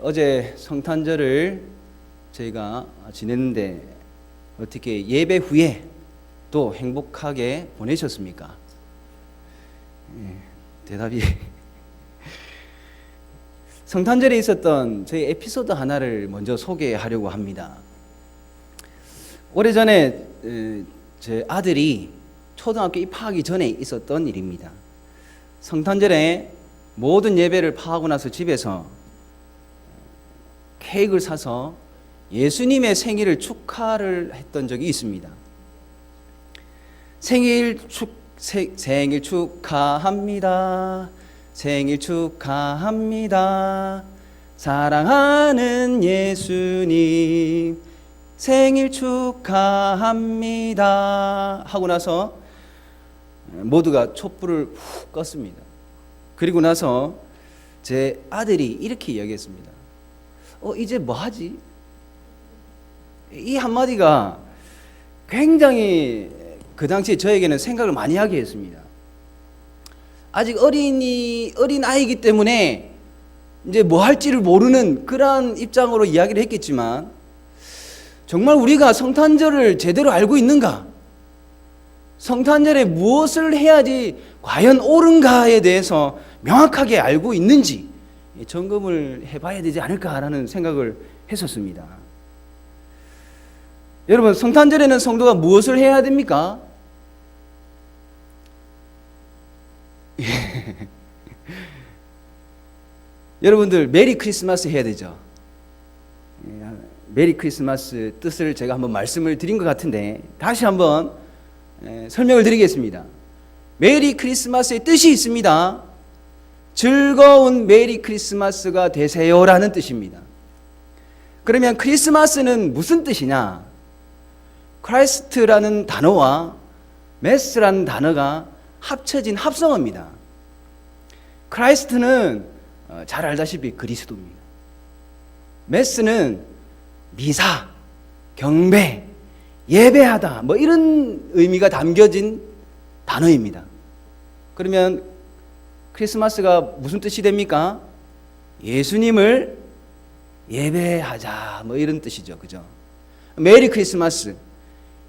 어제 성탄절을 저희가 지냈는데 어떻게 예배 후에 또 행복하게 보내셨습니까? 대답이 성탄절에 있었던 저희 에피소드 하나를 먼저 소개하려고 합니다. 오래전에 제 아들이 초등학교 입학하기 전에 있었던 일입니다. 성탄절에 모든 예배를 파하고 나서 집에서 케이크를 사서 예수님의 생일을 축하를 했던 적이 있습니다. 생일 축하합니다. 생일 축하합니다. 사랑하는 예수님 생일 축하합니다 하고 나서 모두가 촛불을 훅 껐습니다. 그리고 나서 제 아들이 이렇게 이야기했습니다. 이제 뭐 하지? 이 한마디가 굉장히 그 당시에 저에게는 생각을 많이 하게 했습니다. 아직 어린 아이이기 때문에 이제 뭐 할지를 모르는 그러한 입장으로 이야기를 했겠지만, 정말 우리가 성탄절을 제대로 알고 있는가? 성탄절에 무엇을 해야지 과연 옳은가에 대해서 명확하게 알고 있는지 점검을 해봐야 되지 않을까라는 생각을 했었습니다. 여러분, 성탄절에는 성도가 무엇을 해야 됩니까? 여러분들 메리 크리스마스 해야 되죠. 메리 크리스마스 뜻을 제가 한번 말씀을 드린 것 같은데 다시 한번 설명을 드리겠습니다. 메리 크리스마스의 뜻이 있습니다. 즐거운 메리 크리스마스가 되세요라는 뜻입니다. 그러면 크리스마스는 무슨 뜻이냐? 크라이스트라는 단어와 메스라는 단어가 합쳐진 합성어입니다. 크라이스트는 잘 알다시피 그리스도입니다. 메스는 미사, 경배, 예배하다 뭐 이런 의미가 담겨진 단어입니다. 그러면 크리스마스가 무슨 뜻이 됩니까? 예수님을 예배하자 뭐 이런 뜻이죠. 그죠? 메리 크리스마스,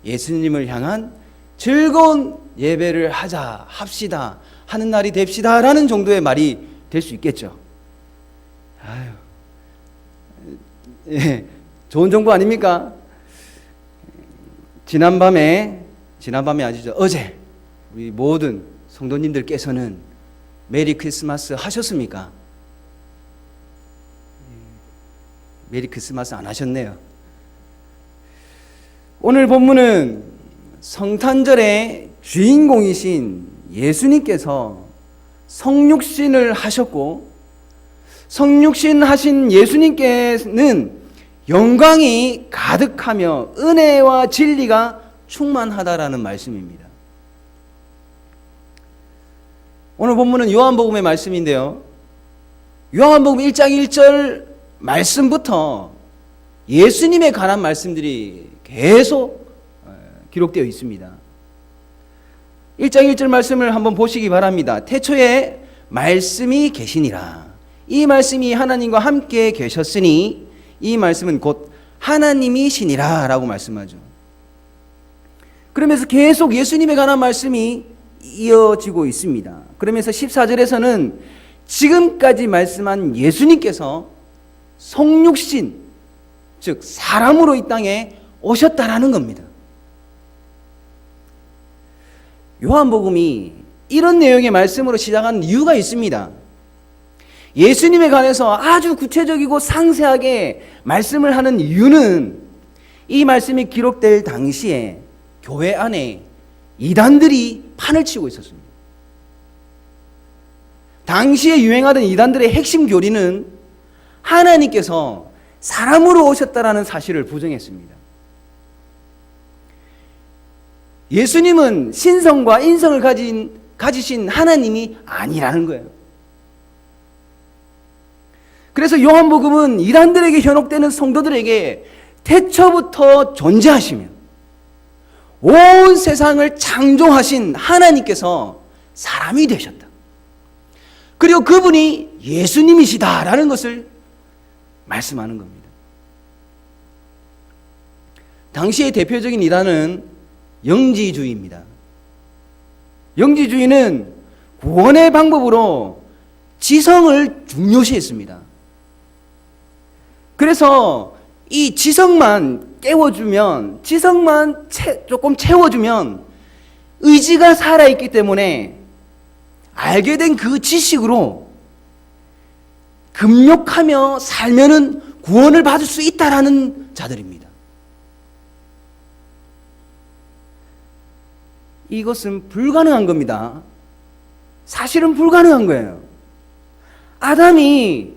예수님을 향한 즐거운 예배를 하자, 합시다, 하는 날이 됩시다 라는 정도의 말이 될 수 있겠죠. 좋은 정보 아닙니까? 지난밤에 아니죠. 어제 우리 모든 성도님들께서는 메리 크리스마스 하셨습니까? 메리 크리스마스 안 하셨네요. 오늘 본문은 성탄절의 주인공이신 예수님께서 성육신을 하셨고, 성육신 하신 예수님께는 영광이 가득하며 은혜와 진리가 충만하다라는 말씀입니다. 오늘 본문은 요한복음의 말씀인데요, 요한복음 1장 1절 말씀부터 예수님에 관한 말씀들이 계속 기록되어 있습니다. 1장 1절 말씀을 한번 보시기 바랍니다. 태초에 말씀이 계시니라. 이 말씀이 하나님과 함께 계셨으니 이 말씀은 곧 하나님이시니라 라고 말씀하죠. 그러면서 계속 예수님에 관한 말씀이 이어지고 있습니다. 그러면서 14절에서는 지금까지 말씀한 예수님께서 성육신, 즉 사람으로 이 땅에 오셨다라는 겁니다. 요한복음이 이런 내용의 말씀으로 시작한 이유가 있습니다. 예수님에 관해서 아주 구체적이고 상세하게 말씀을 하는 이유는 이 말씀이 기록될 당시에 교회 안에 이단들이 판을 치고 있었습니다. 당시에 유행하던 이단들의 핵심 교리는 하나님께서 사람으로 오셨다라는 사실을 부정했습니다. 예수님은 신성과 인성을 가지신 하나님이 아니라는 거예요. 그래서 요한복음은 이단들에게 현혹되는 성도들에게 태초부터 존재하시며 온 세상을 창조하신 하나님께서 사람이 되셨다. 그리고 그분이 예수님이시다라는 것을 말씀하는 겁니다. 당시의 대표적인 이단은 영지주의입니다. 영지주의는 구원의 방법으로 지성을 중요시했습니다. 그래서 이 지성만 깨워주면, 지성만 조금 채워주면 의지가 살아있기 때문에 알게 된 그 지식으로 금욕하며 살면은 구원을 받을 수 있다라는 자들입니다. 이것은 불가능한 겁니다. 사실은 불가능한 거예요. 아담이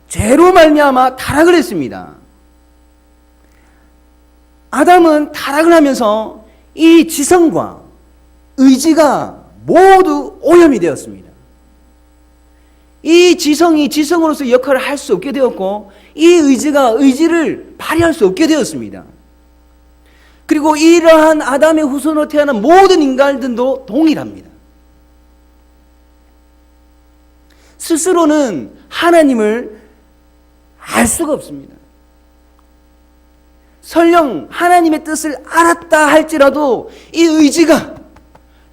죄로 말미암아 타락을 했습니다. 아담은 타락을 하면서 이 지성과 의지가 모두 오염이 되었습니다. 이 지성이 지성으로서 역할을 할 수 없게 되었고, 이 의지가 의지를 발휘할 수 없게 되었습니다. 그리고 이러한 아담의 후손으로 태어난 모든 인간들도 동일합니다. 스스로는 하나님을 알 수가 없습니다. 설령 하나님의 뜻을 알았다 할지라도 이 의지가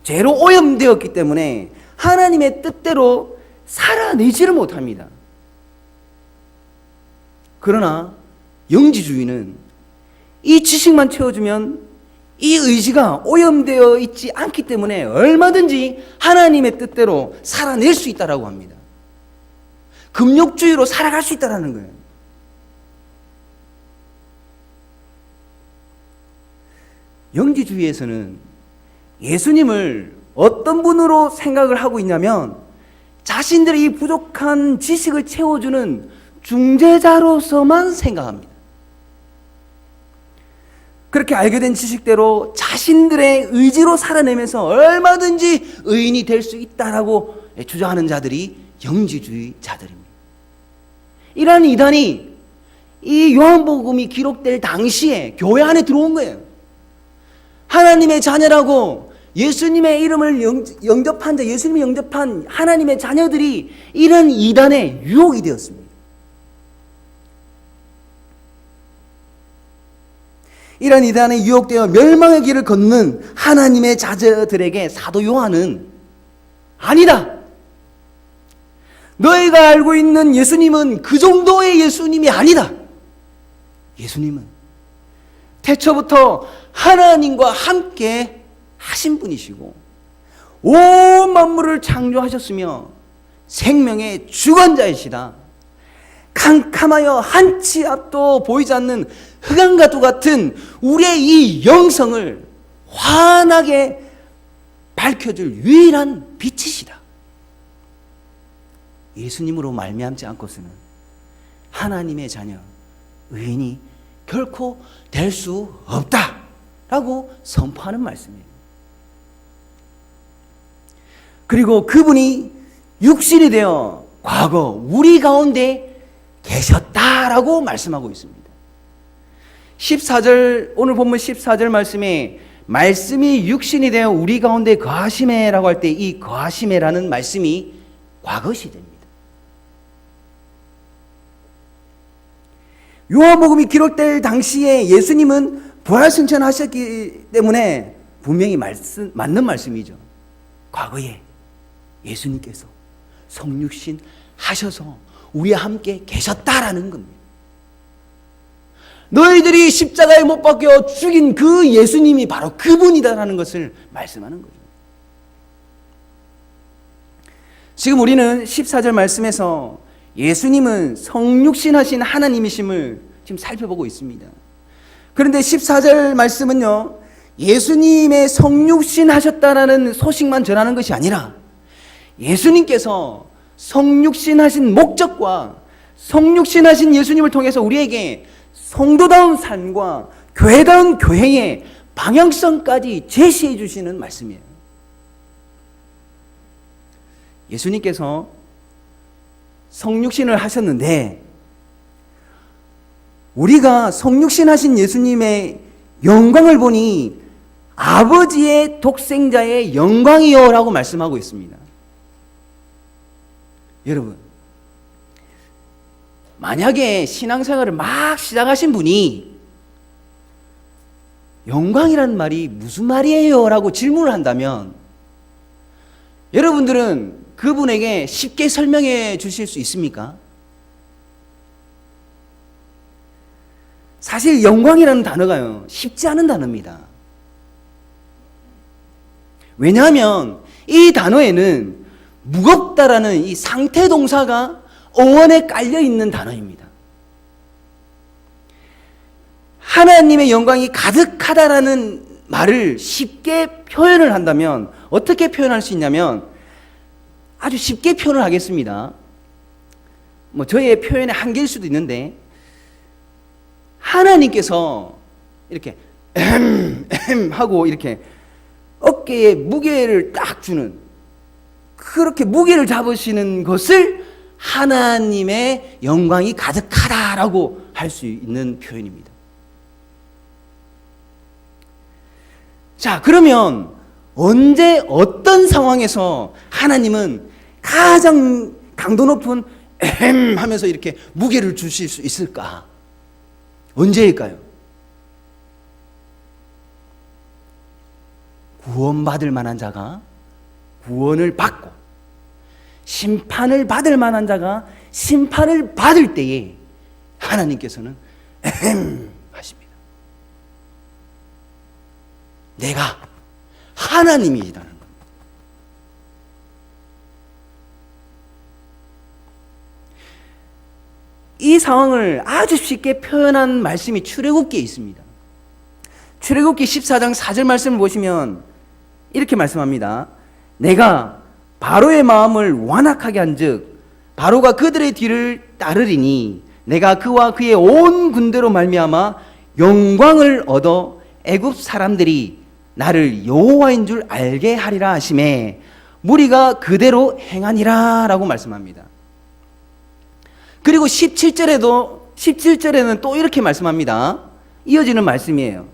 죄로 오염되었기 때문에 하나님의 뜻대로 살아내지를 못합니다. 그러나 영지주의는 이 지식만 채워주면 이 의지가 오염되어 있지 않기 때문에 얼마든지 하나님의 뜻대로 살아낼 수 있다라고 합니다. 금욕주의로 살아갈 수 있다라는 거예요. 영지주의에서는 예수님을 어떤 분으로 생각을 하고 있냐면 자신들의 이 부족한 지식을 채워주는 중재자로서만 생각합니다. 그렇게 알게 된 지식대로 자신들의 의지로 살아내면서 얼마든지 의인이 될 수 있다라고 주장하는 자들이 영지주의자들입니다. 이러한 이단이 이 요한복음이 기록될 당시에 교회 안에 들어온 거예요. 하나님의 자녀라고 예수님의 이름을 영접한 자, 예수님이 영접한 하나님의 자녀들이 이런 이단의 유혹이 되었습니다. 이런 이단에 유혹되어 멸망의 길을 걷는 하나님의 자녀들에게 사도 요한은 아니다. 너희가 알고 있는 예수님은 그 정도의 예수님이 아니다. 예수님은 태초부터 하나님과 함께 하신 분이시고 온 만물을 창조하셨으며 생명의 주관자이시다. 캄캄하여 한치 앞도 보이지 않는 흑암과도 같은 우리의 이 영성을 환하게 밝혀줄 유일한 빛이시다. 예수님으로 말미암지 않고서는 하나님의 자녀, 의인이 결코 될 수 없다라고 선포하는 말씀이에요. 그리고 그분이 육신이 되어 과거 우리 가운데 계셨다라고 말씀하고 있습니다. 14절, 오늘 본문 14절 말씀에 말씀이 육신이 되어 우리 가운데 거하시매라고 할 때 이 거하시매라는 말씀이 과거 시대입니다. 요한복음이 기록될 당시에 예수님은 부활승천하셨기 때문에 분명히 맞는 말씀이죠. 과거에 예수님께서 성육신 하셔서 우리와 함께 계셨다라는 겁니다. 너희들이 십자가에 못 박혀 죽인 그 예수님이 바로 그분이다라는 것을 말씀하는 거죠. 지금 우리는 14절 말씀에서 예수님은 성육신하신 하나님이심을 지금 살펴보고 있습니다. 그런데 14절 말씀은요, 예수님의 성육신하셨다라는 소식만 전하는 것이 아니라 예수님께서 성육신하신 목적과 성육신하신 예수님을 통해서 우리에게 성도다운 삶과 교회다운 교회의 방향성까지 제시해 주시는 말씀이에요. 예수님께서 성육신을 하셨는데 우리가 성육신하신 예수님의 영광을 보니 아버지의 독생자의 영광이요 라고 말씀하고 있습니다. 여러분, 만약에 신앙생활을 막 시작하신 분이 영광이란 말이 무슨 말이에요? 라고 질문을 한다면 여러분들은 그분에게 쉽게 설명해 주실 수 있습니까? 사실 영광이라는 단어가요, 쉽지 않은 단어입니다. 왜냐하면 이 단어에는 무겁다라는 이 상태 동사가 어원에 깔려 있는 단어입니다. 하나님의 영광이 가득하다라는 말을 쉽게 표현을 한다면 어떻게 표현할 수 있냐면 아주 쉽게 표현을 하겠습니다. 저의 표현의 한계일 수도 있는데 하나님께서 이렇게 하고 이렇게 어깨에 무게를 딱 주는, 그렇게 무게를 잡으시는 것을 하나님의 영광이 가득하다라고 할 수 있는 표현입니다. 자, 그러면 언제 어떤 상황에서 하나님은 가장 강도 높은 하면서 이렇게 무게를 주실 수 있을까? 언제일까요? 구원받을 만한 자가 구원을 받고 심판을 받을 만한 자가 심판을 받을 때에 하나님께서는 하십니다. 내가 하나님이시다는 겁니다. 이 상황을 아주 쉽게 표현한 말씀이 출애굽기에 있습니다. 출애굽기 14장 4절 말씀을 보시면 이렇게 말씀합니다. 내가 바로의 마음을 완악하게 한즉 바로가 그들의 뒤를 따르리니 내가 그와 그의 온 군대로 말미암아 영광을 얻어 애굽 사람들이 나를 여호와인 줄 알게 하리라 하시매 무리가 그대로 행하니라 라고 말씀합니다. 그리고 17절에는 또 이렇게 말씀합니다. 이어지는 말씀이에요.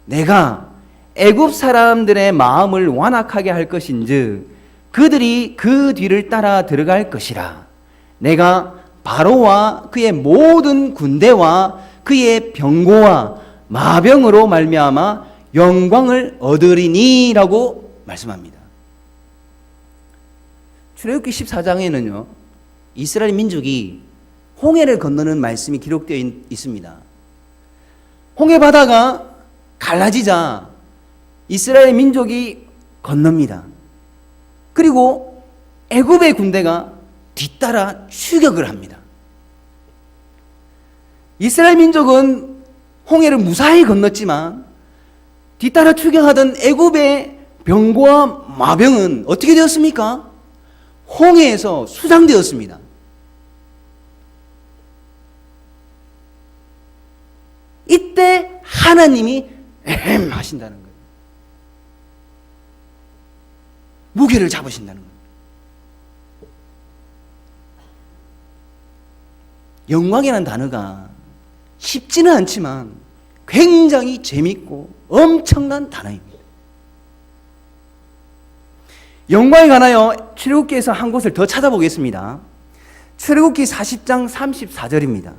내가 애굽 사람들의 마음을 완악하게 할 것인즉 그들이 그 뒤를 따라 들어갈 것이라. 내가 바로와 그의 모든 군대와 그의 병고와 마병으로 말미암아 영광을 얻으리니 라고 말씀합니다. 출애굽기 14장에는요 이스라엘 민족이 홍해를 건너는 말씀이 기록되어 있습니다. 홍해 바다가 갈라지자 이스라엘 민족이 건넙니다. 그리고 애굽의 군대가 뒤따라 추격을 합니다. 이스라엘 민족은 홍해를 무사히 건넜지만 뒤따라 추격하던 애굽의 병고와 마병은 어떻게 되었습니까? 홍해에서 수장되었습니다. 이때 하나님이 하신다는 거예요. 무게를 잡으신다는 거예요. 영광이라는 단어가 쉽지는 않지만 굉장히 재밌고 엄청난 단어입니다. 영광에 관하여 출애굽기에서 한 곳을 더 찾아보겠습니다. 출애굽기 40장 34절입니다.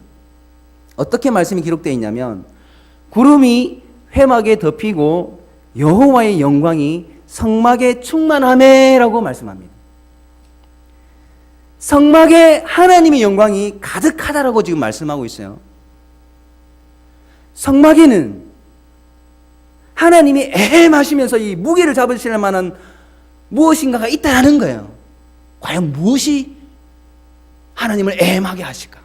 어떻게 말씀이 기록되어 있냐면 구름이 회막에 덮이고 여호와의 영광이 성막에 충만하매라고 말씀합니다. 성막에 하나님의 영광이 가득하다라고 지금 말씀하고 있어요. 성막에는 하나님이 애헴하시면서 이 무게를 잡으실 만한 무엇인가가 있다는 거예요. 과연 무엇이 하나님을 애헴하게 하실까?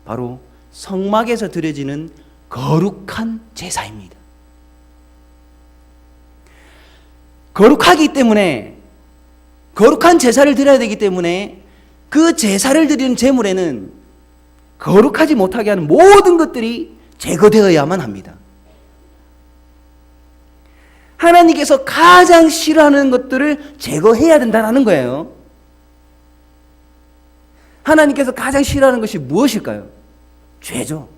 바로 성막에서 드려지는 거룩한 제사입니다. 거룩하기 때문에 거룩한 제사를 드려야 되기 때문에 그 제사를 드리는 제물에는 거룩하지 못하게 하는 모든 것들이 제거되어야만 합니다. 하나님께서 가장 싫어하는 것들을 제거해야 된다는 거예요. 하나님께서 가장 싫어하는 것이 무엇일까요? 죄죠.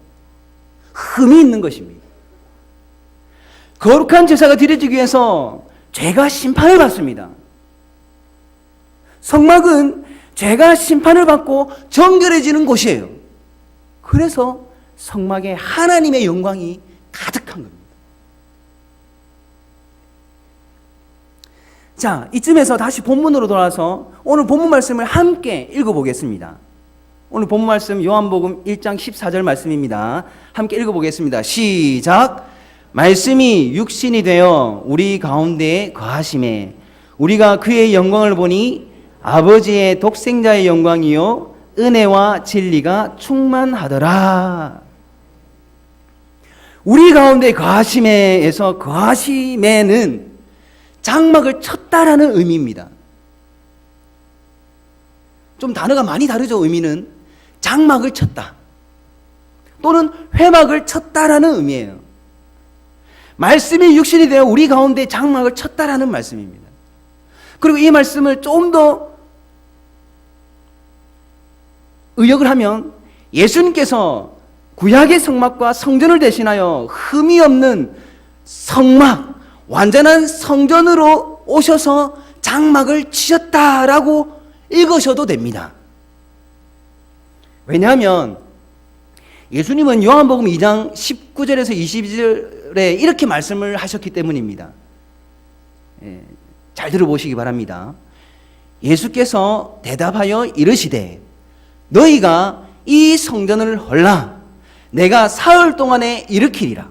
흠이 있는 것입니다. 거룩한 제사가 드려지기 위해서 죄가 심판을 받습니다. 성막은 죄가 심판을 받고 정결해지는 곳이에요. 그래서 성막에 하나님의 영광이 가득한 겁니다. 자, 이쯤에서 다시 본문으로 돌아와서 오늘 본문 말씀을 함께 읽어보겠습니다. 오늘 본문 말씀 요한복음 1장 14절 말씀입니다. 함께 읽어보겠습니다. 시작. 말씀이 육신이 되어 우리 가운데에 거하심에 우리가 그의 영광을 보니 아버지의 독생자의 영광이요 은혜와 진리가 충만하더라. 우리 가운데 거하심에에서 거하심에는 장막을 쳤다라는 의미입니다. 좀 단어가 많이 다르죠. 의미는 장막을 쳤다 또는 회막을 쳤다라는 의미예요. 말씀이 육신이 되어 우리 가운데 장막을 쳤다라는 말씀입니다. 그리고 이 말씀을 좀 더 의역을 하면 예수님께서 구약의 성막과 성전을 대신하여 흠이 없는 성막, 완전한 성전으로 오셔서 장막을 치셨다라고 읽으셔도 됩니다. 왜냐하면 예수님은 요한복음 2장 19절에서 22절에 이렇게 말씀을 하셨기 때문입니다. 잘 들어보시기 바랍니다. 예수께서 대답하여 이르시되 너희가 이 성전을 헐라 내가 사흘 동안에 일으키리라.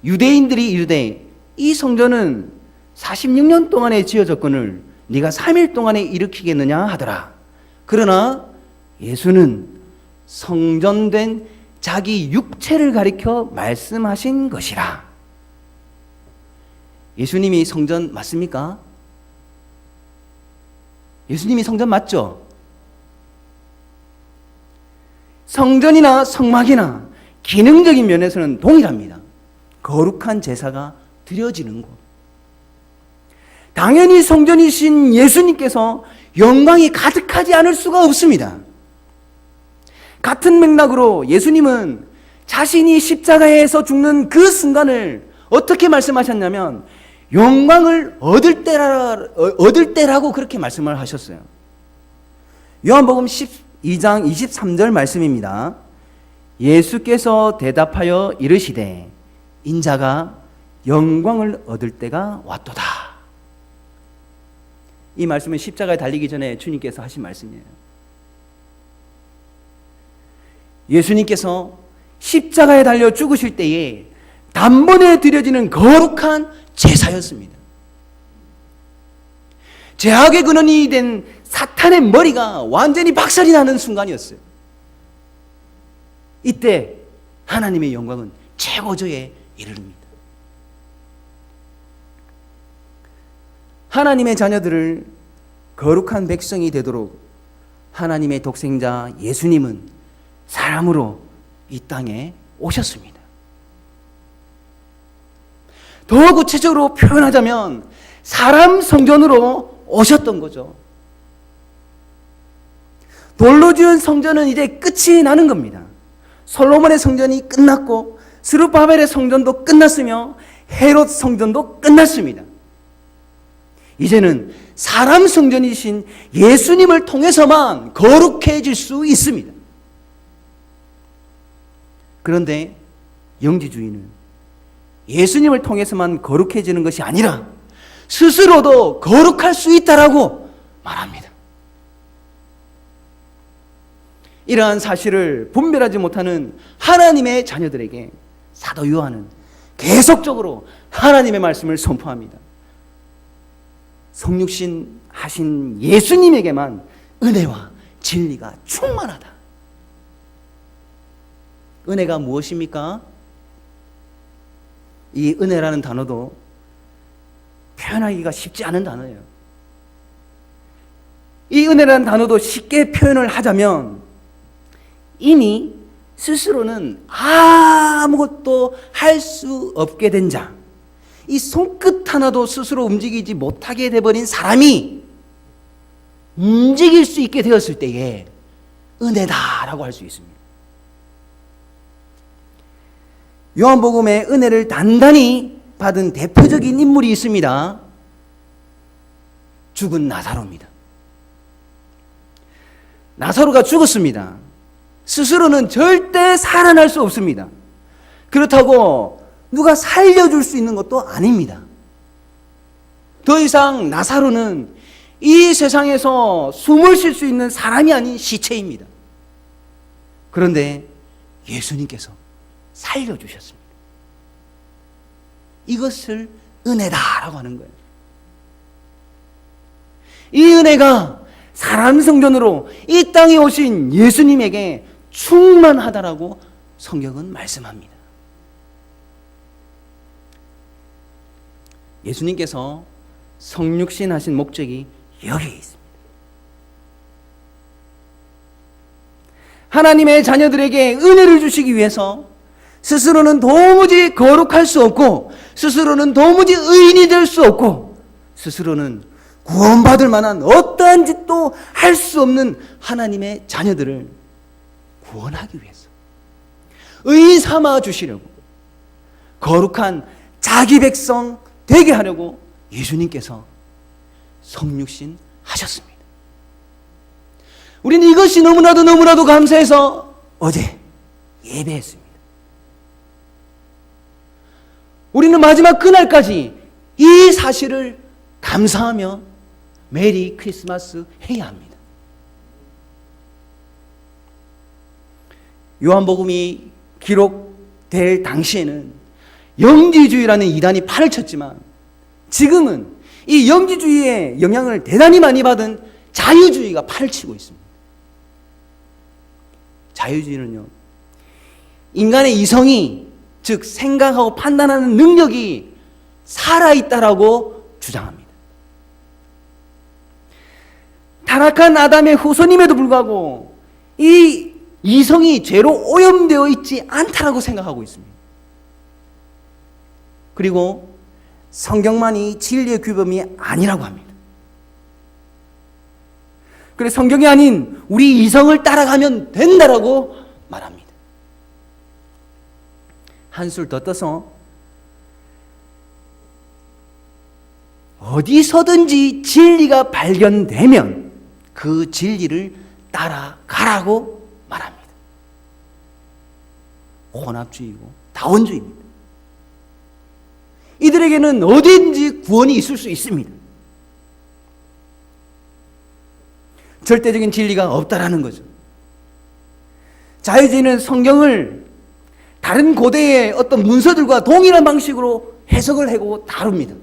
유대인들이 이르되 이 성전은 46년 동안에 지어졌거늘 네가 3일 동안에 일으키겠느냐 하더라. 그러나 예수는 성전된 자기 육체를 가리켜 말씀하신 것이라. 예수님이 성전 맞습니까? 예수님이 성전 맞죠? 성전이나 성막이나 기능적인 면에서는 동일합니다. 거룩한 제사가 드려지는 곳. 당연히 성전이신 예수님께서 영광이 가득하지 않을 수가 없습니다. 같은 맥락으로 예수님은 자신이 십자가에서 죽는 그 순간을 어떻게 말씀하셨냐면 영광을 얻을 때라고 그렇게 말씀을 하셨어요. 요한복음 12장 23절 말씀입니다. 예수께서 대답하여 이르시되 인자가 영광을 얻을 때가 왔도다. 이 말씀은 십자가에 달리기 전에 주님께서 하신 말씀이에요. 예수님께서 십자가에 달려 죽으실 때에 단번에 드려지는 거룩한 제사였습니다. 죄악의 근원이 된 사탄의 머리가 완전히 박살이 나는 순간이었어요. 이때 하나님의 영광은 최고조에 이릅니다. 하나님의 자녀들을 거룩한 백성이 되도록 하나님의 독생자 예수님은 사람으로 이 땅에 오셨습니다. 더 구체적으로 표현하자면 사람 성전으로 오셨던 거죠. 돌로 지은 성전은 이제 끝이 나는 겁니다. 솔로몬의 성전이 끝났고 스룹바벨의 성전도 끝났으며 헤롯 성전도 끝났습니다. 이제는 사람 성전이신 예수님을 통해서만 거룩해질 수 있습니다. 그런데 영지주의는 예수님을 통해서만 거룩해지는 것이 아니라 스스로도 거룩할 수 있다라고 말합니다. 이러한 사실을 분별하지 못하는 하나님의 자녀들에게 사도 요한은 계속적으로 하나님의 말씀을 선포합니다. 성육신 하신 예수님에게만 은혜와 진리가 충만하다. 은혜가 무엇입니까? 이 은혜라는 단어도 표현하기가 쉽지 않은 단어예요. 이 은혜라는 단어도 쉽게 표현을 하자면 이미 스스로는 아무것도 할 수 없게 된 자, 이 손끝 하나도 스스로 움직이지 못하게 돼버린 사람이 움직일 수 있게 되었을 때에 은혜다라고 할 수 있습니다. 요한복음에 은혜를 단단히 받은 대표적인 인물이 있습니다. 죽은 나사로입니다. 나사로가 죽었습니다. 스스로는 절대 살아날 수 없습니다. 그렇다고 누가 살려줄 수 있는 것도 아닙니다. 더 이상 나사로는 이 세상에서 숨을 쉴 수 있는 사람이 아닌 시체입니다. 그런데 예수님께서 살려주셨습니다. 이것을 은혜다라고 하는 거예요. 이 은혜가 사람 성전으로 이 땅에 오신 예수님에게 충만하다라고 성경은 말씀합니다. 예수님께서 성육신 하신 목적이 여기에 있습니다. 하나님의 자녀들에게 은혜를 주시기 위해서 스스로는 도무지 거룩할 수 없고, 스스로는 도무지 의인이 될 수 없고, 스스로는 구원받을 만한 어떠한 짓도 할 수 없는 하나님의 자녀들을 구원하기 위해서 의인 삼아 주시려고, 거룩한 자기 백성 되게 하려고 예수님께서 성육신 하셨습니다. 우리는 이것이 너무나도 감사해서 어제 예배했습니다. 우리는 마지막 그날까지 이 사실을 감사하며 메리 크리스마스 해야 합니다. 요한복음이 기록될 당시에는 영지주의라는 이단이 팔을 쳤지만, 지금은 이 영지주의의 영향을 대단히 많이 받은 자유주의가 팔을 치고 있습니다. 자유주의는요, 인간의 이성이, 즉 생각하고 판단하는 능력이 살아있다라고 주장합니다. 타락한 아담의 후손임에도 불구하고 이 이성이 죄로 오염되어 있지 않다라고 생각하고 있습니다. 그리고 성경만이 진리의 규범이 아니라고 합니다. 그래서 성경이 아닌 우리 이성을 따라가면 된다라고 말합니다. 한술 더 떠서 어디서든지 진리가 발견되면 그 진리를 따라가라고 말합니다. 혼합주의고 다원주의입니다. 이들에게는 어디든지 구원이 있을 수 있습니다. 절대적인 진리가 없다라는 거죠. 자유주의는 성경을 다른 고대의 어떤 문서들과 동일한 방식으로 해석을 하고 다룹니다.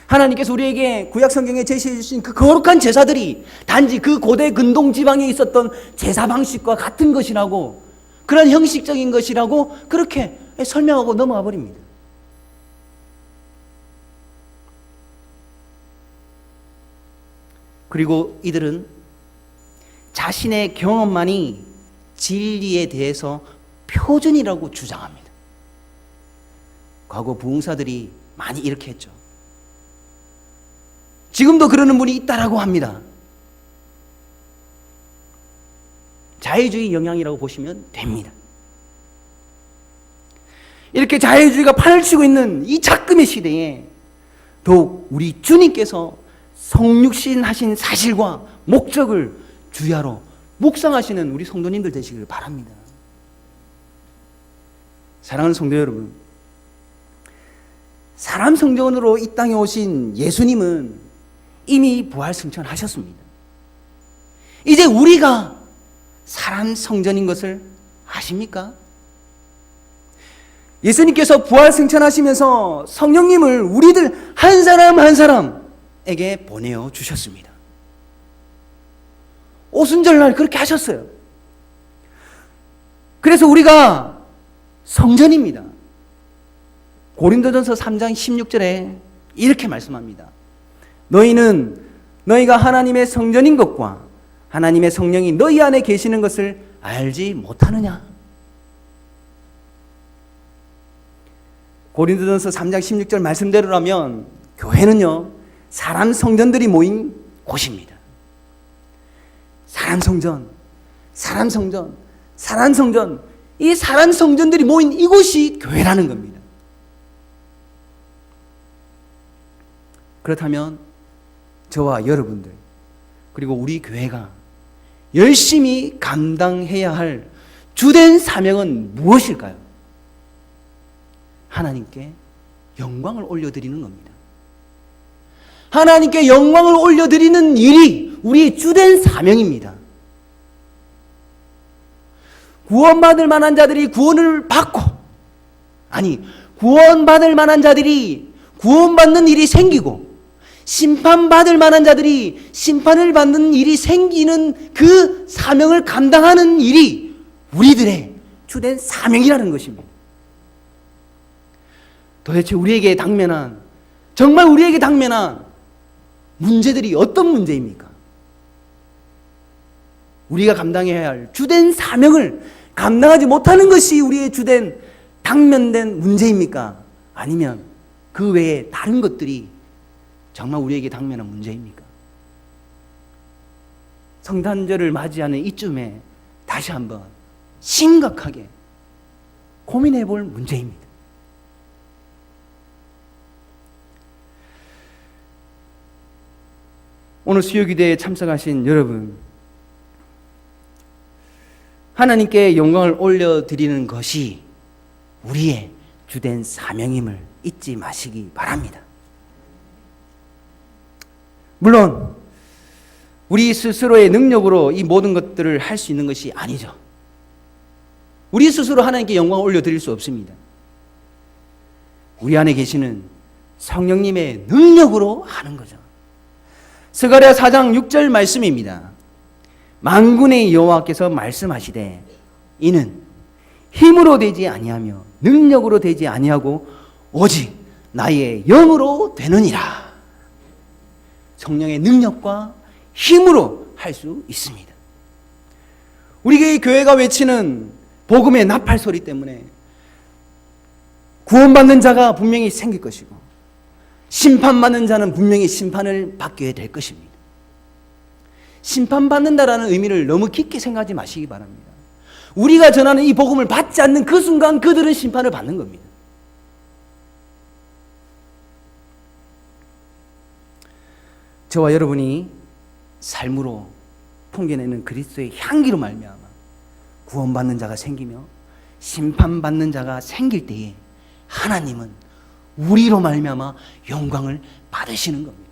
하나님께서 우리에게 구약 성경에 제시해 주신 그 거룩한 제사들이 단지 그 고대 근동 지방에 있었던 제사 방식과 같은 것이라고, 그런 형식적인 것이라고 그렇게 설명하고 넘어가 버립니다. 그리고 이들은 자신의 경험만이 진리에 대해서 표준이라고 주장합니다. 과거 부흥사들이 많이 이렇게 했죠. 지금도 그러는 분이 있다라고 합니다. 자유주의 영향이라고 보시면 됩니다. 이렇게 자유주의가 판을 치고 있는 이 작금의 시대에 더욱 우리 주님께서 성육신 하신 사실과 목적을 주야로 묵상하시는 우리 성도님들 되시길 바랍니다. 사랑하는 성도 여러분, 사람 성전으로 이 땅에 오신 예수님은 이미 부활 승천하셨습니다. 이제 우리가 사람 성전인 것을 아십니까? 예수님께서 부활 승천하시면서 성령님을 우리들 한 사람 한 사람에게 보내어 주셨습니다. 오순절날 그렇게 하셨어요. 그래서 우리가 성전입니다. 고린도전서 3장 16절에 이렇게 말씀합니다. 너희는 너희가 하나님의 성전인 것과 하나님의 성령이 너희 안에 계시는 것을 알지 못하느냐? 고린도전서 3장 16절 말씀대로라면 교회는요, 사람 성전들이 모인 곳입니다. 사람 성전, 사람 성전, 사람 성전, 이 사람 성전들이 모인 이곳이 교회라는 겁니다. 그렇다면 저와 여러분들 그리고 우리 교회가 열심히 감당해야 할 주된 사명은 무엇일까요? 하나님께 영광을 올려드리는 겁니다. 하나님께 영광을 올려드리는 일이 우리의 주된 사명입니다. 구원받을 만한 자들이 구원을 받고, 구원받을 만한 자들이 구원받는 일이 생기고, 심판받을 만한 자들이 심판을 받는 일이 생기는 그 사명을 감당하는 일이 우리들의 주된 사명이라는 것입니다. 도대체 정말 우리에게 당면한 문제들이 어떤 문제입니까? 우리가 감당해야 할 주된 사명을 감당하지 못하는 것이 우리의 주된 당면된 문제입니까? 아니면 그 외에 다른 것들이 정말 우리에게 당면한 문제입니까? 성탄절을 맞이하는 이쯤에 다시 한번 심각하게 고민해 볼 문제입니다. 오늘 수요기도에 참석하신 여러분, 하나님께 영광을 올려드리는 것이 우리의 주된 사명임을 잊지 마시기 바랍니다. 물론 우리 스스로의 능력으로 이 모든 것들을 할 수 있는 것이 아니죠. 우리 스스로 하나님께 영광을 올려드릴 수 없습니다. 우리 안에 계시는 성령님의 능력으로 하는 거죠. 스가랴 4장 6절 말씀입니다. 만군의 여호와께서 말씀하시되 이는 힘으로 되지 아니하며 능력으로 되지 아니하고 오직 나의 영으로 되느니라. 성령의 능력과 힘으로 할 수 있습니다. 우리 교회가 외치는 복음의 나팔 소리 때문에 구원받는 자가 분명히 생길 것이고 심판받는 자는 분명히 심판을 받게 될 것입니다. 심판받는다라는 의미를 너무 깊게 생각하지 마시기 바랍니다. 우리가 전하는 이 복음을 받지 않는 그 순간 그들은 심판을 받는 겁니다. 저와 여러분이 삶으로 풍겨내는 그리스도의 향기로 말미암아 구원받는 자가 생기며 심판받는 자가 생길 때에 하나님은 우리로 말미암아 영광을 받으시는 겁니다.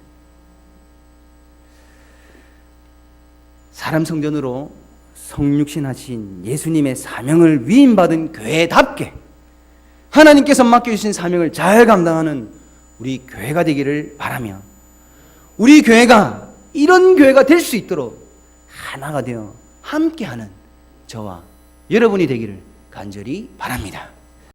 사람 성전으로 성육신하신 예수님의 사명을 위임받은 교회답게 하나님께서 맡겨주신 사명을 잘 감당하는 우리 교회가 되기를 바라며 우리 교회가 이런 교회가 될 수 있도록 하나가 되어 함께하는 저와 여러분이 되기를 간절히 바랍니다.